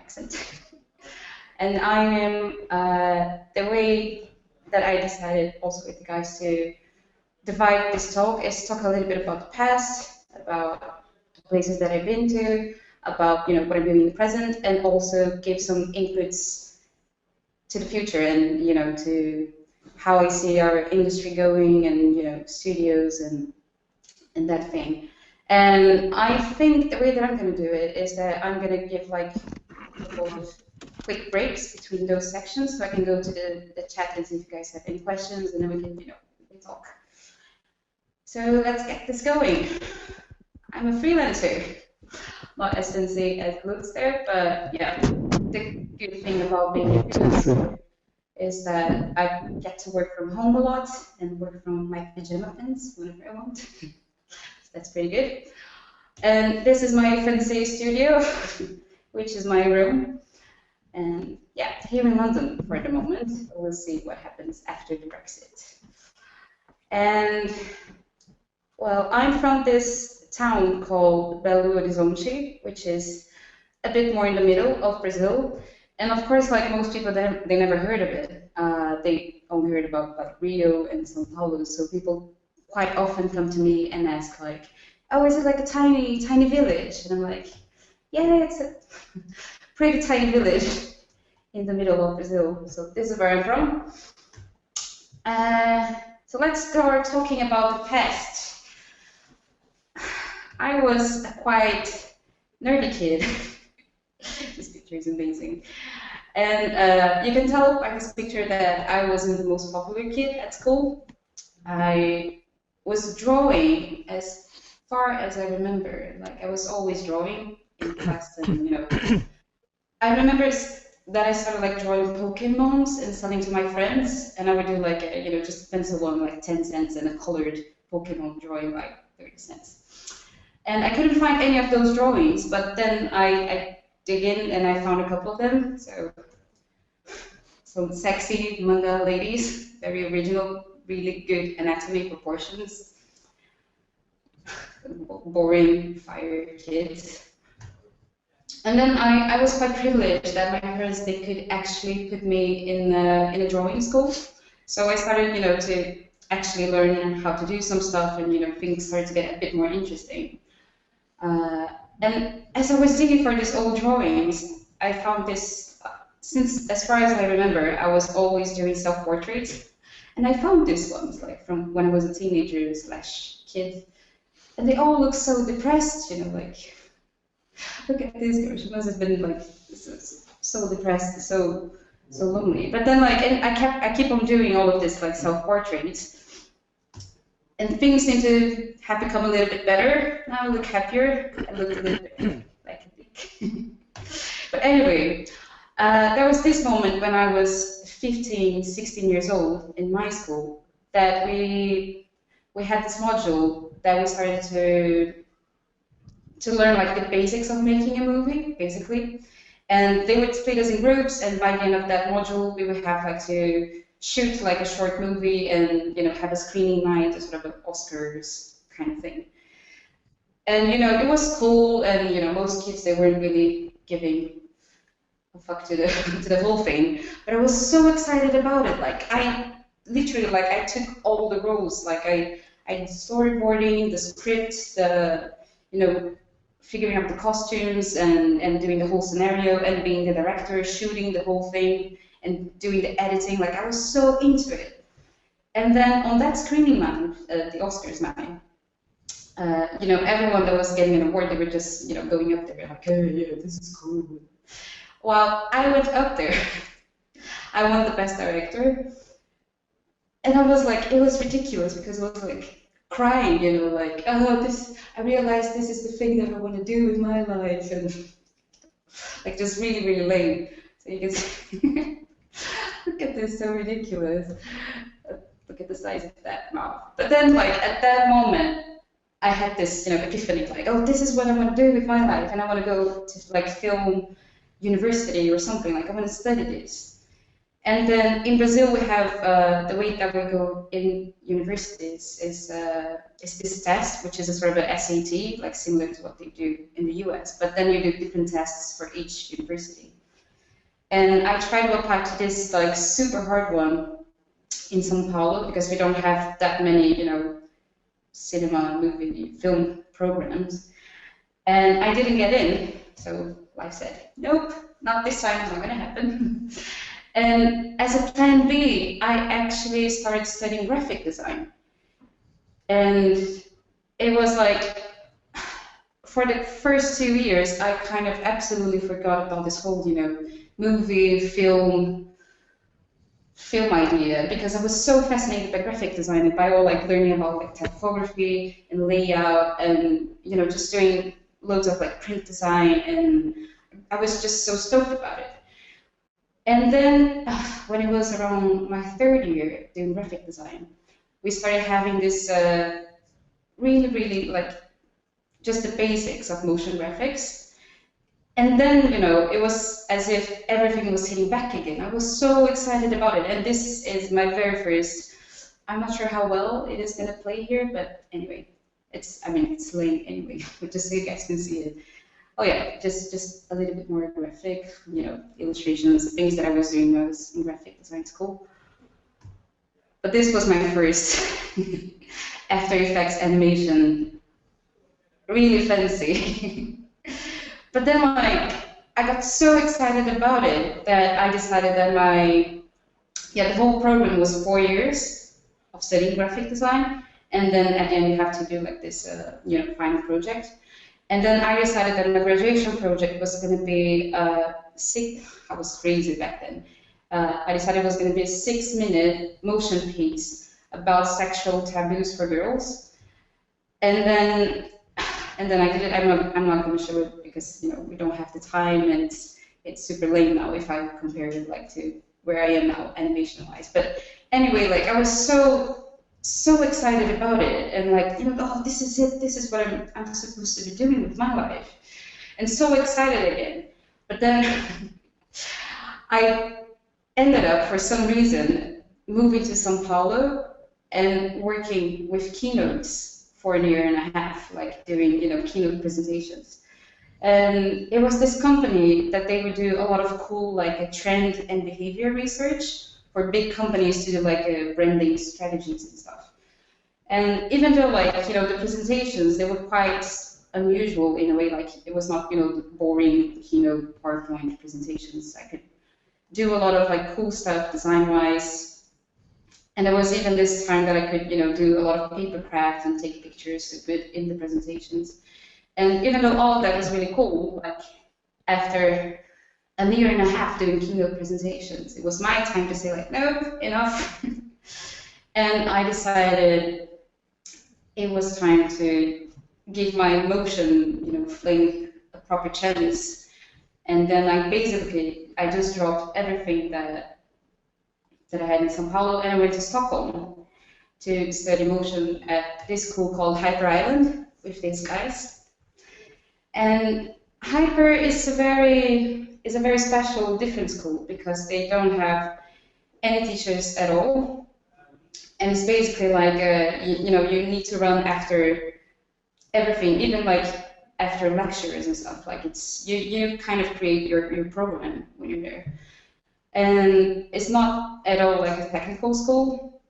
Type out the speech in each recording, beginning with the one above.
accent. And I am, the way that I decided also with the guys to divide this talk is talk a little bit about the past, about the places that I've been to, about what I'm doing in the present, and also give some inputs to the future and to how I see our industry going and studios and that thing. And I think the way that I'm going to do it is that I'm going to give like a couple of quick breaks between those sections, so I can go to the chat and see if you guys have any questions, and then we can we can talk. So let's get this going. I'm a freelancer, not as fancy as it looks there, but yeah, the good thing about being a freelancer is that I get to work from home a lot and work from my pajama pants whenever I want. So that's pretty good. And this is my fancy studio, which is my room. And yeah, here in London for the moment. We'll see what happens after the Brexit. And well, I'm from this town called Belo Horizonte, which is a bit more in the middle of Brazil. And of course, like most people, they never heard of it. They only heard about like Rio and Sao Paulo. So people quite often come to me and ask like, "Oh, is it like a tiny, tiny village?" And I'm like, "Yeah, it's a pretty tiny village in the middle of Brazil." So this is where I'm from. So let's start talking about the past. I was a quite nerdy kid. This picture is amazing. And you can tell by this picture that I wasn't the most popular kid at school. I was drawing as far as I remember. Like I was always drawing in class, and I remember that I started like drawing Pokemons and selling to my friends, and I would do like just a pencil one like 10 cents and a colored Pokemon drawing like 30 cents. And I couldn't find any of those drawings, but then I dig in and I found a couple of them. So some sexy manga ladies, very original, really good anatomy proportions. Boring fire kids. And then I was quite privileged that my parents, they could actually put me in a drawing school. So I started to actually learn how to do some stuff, and things started to get a bit more interesting. And as I was digging for these old drawings, I found this, since as far as I remember, I was always doing self-portraits. And I found these ones, like from when I was a teenager / kid. And they all look so depressed, like, look at this girl, she must have been like so depressed, so lonely. But then like, and I keep on doing all of this like self-portraits. And things seem to have become a little bit better. Now I look happier. I look a little bit like a dick. But anyway, there was this moment when I was 15, 16 years old in my school that we had this module that we started to learn like the basics of making a movie, basically. And they would split us in groups, and by the end of that module, we would have like to shoot like a short movie and have a screening night, a sort of an Oscars kind of thing. And it was cool, and most kids, they weren't really giving a fuck to the whole thing. But I was so excited about it. Like I literally I took all the roles. Like I storyboarding, the script, the figuring out the costumes and doing the whole scenario and being the director, shooting the whole thing and doing the editing. Like I was so into it. And then on that screening night, the Oscars night, everyone that was getting an award, they were just going up there like, "Oh yeah, this is cool." Well, I went up there. I won the best director, and I was like, it was ridiculous because I was like crying, like, "Oh, this! I realized this is the thing that I want to do with my life," and like just really, really lame. So you can see. Look at this, so ridiculous. Look at the size of that mouth. But then, like, at that moment, I had this, epiphany, like, oh, this is what I want to do with my life, and I want to go to, like, film university or something, like, I want to study this. And then in Brazil, we have the way that we go in universities is this test, which is a sort of a SAT, like similar to what they do in the US, but then you do different tests for each university. And I tried to apply to this like super hard one in Sao Paulo because we don't have that many, cinema, movie, film programs. And I didn't get in, so life said, nope, not this time, it's not gonna happen. And as a plan B, I actually started studying graphic design. And it was like, for the first 2 years, I kind of absolutely forgot about this whole, movie, film idea because I was so fascinated by graphic design and by all like learning about like typography and layout and just doing loads of like print design, and I was just so stoked about it. And then when it was around my third year doing graphic design, we started having this really like just the basics of motion graphics. And then, it was as if everything was hitting back again. I was so excited about it. And this is my very first, I'm not sure how well it is going to play here, but anyway, it's lame anyway, but just so you guys can see it. Oh yeah, just a little bit more graphic, illustrations, things that I was doing when I was in graphic design school. But this was my first After Effects animation, really fancy. But then, like, I got so excited about it that I decided that the whole program was 4 years of studying graphic design, and then at the end you have to do like this, final project. And then I decided that my graduation project was going to be I was crazy back then. I decided it was going to be a 6-minute motion piece about sexual taboos for girls. And then I did it. I'm not going to show it because we don't have the time, and it's super lame now if I compare it like to where I am now animation wise. But anyway, like I was so excited about it, and like oh, this is it. This is what I'm supposed to be doing with my life, and so excited again. But then I ended up for some reason moving to Sao Paulo and working with keynotes for a year and a half, like doing keynote presentations. And it was this company that they would do a lot of cool like trend and behavior research for big companies to do like branding strategies and stuff. And even though like the presentations, they were quite unusual in a way, like it was not the boring PowerPoint presentations. I could do a lot of like cool stuff design wise. And there was even this time that I could, do a lot of paper craft and take pictures to put in the presentations. And even though all of that was really cool, like after a year and a half doing keynote presentations, it was my time to say like, nope, enough. And I decided it was time to give my emotion, fling a proper chance. And then I just dropped everything that I had in Sao Paulo, and I went to Stockholm to study motion at this school called Hyper Island with these guys. And Hyper is a very special, different school because they don't have any teachers at all, and it's basically like you need to run after everything, even like after lectures and stuff. Like it's you kind of create your program when you're there. And it's not at all like a technical school.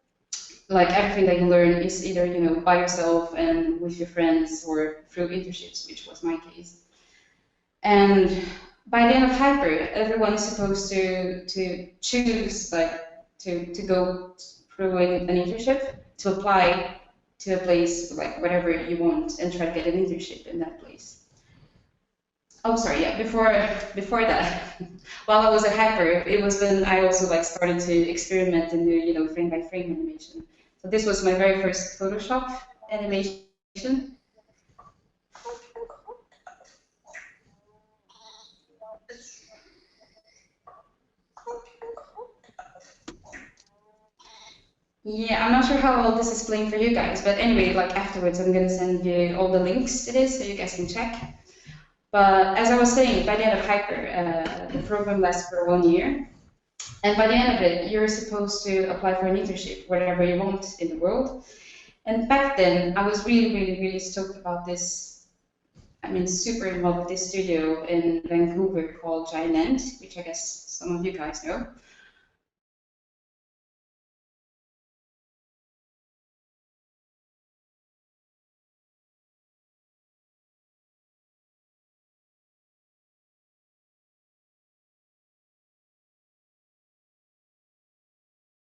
Like everything that you learn is either by yourself and with your friends or through internships, which was my case. And by the end of Hyper, everyone is supposed to choose like to go through an internship, to apply to a place like whatever you want and try to get an internship in that place. Oh, sorry, yeah, before that, while I was at Hyper, it was when I also like started to experiment and do, frame by frame animation. So this was my very first Photoshop animation. Yeah, I'm not sure how well this is playing for you guys, but anyway, like afterwards, I'm gonna send you all the links to this so you guys can check. But as I was saying, by the end of Hyper, the program lasts for 1 year. And by the end of it, you're supposed to apply for an internship wherever you want in the world. And back then, I was really stoked about this super involved with this studio in Vancouver called Grandinetti, which I guess some of you guys know.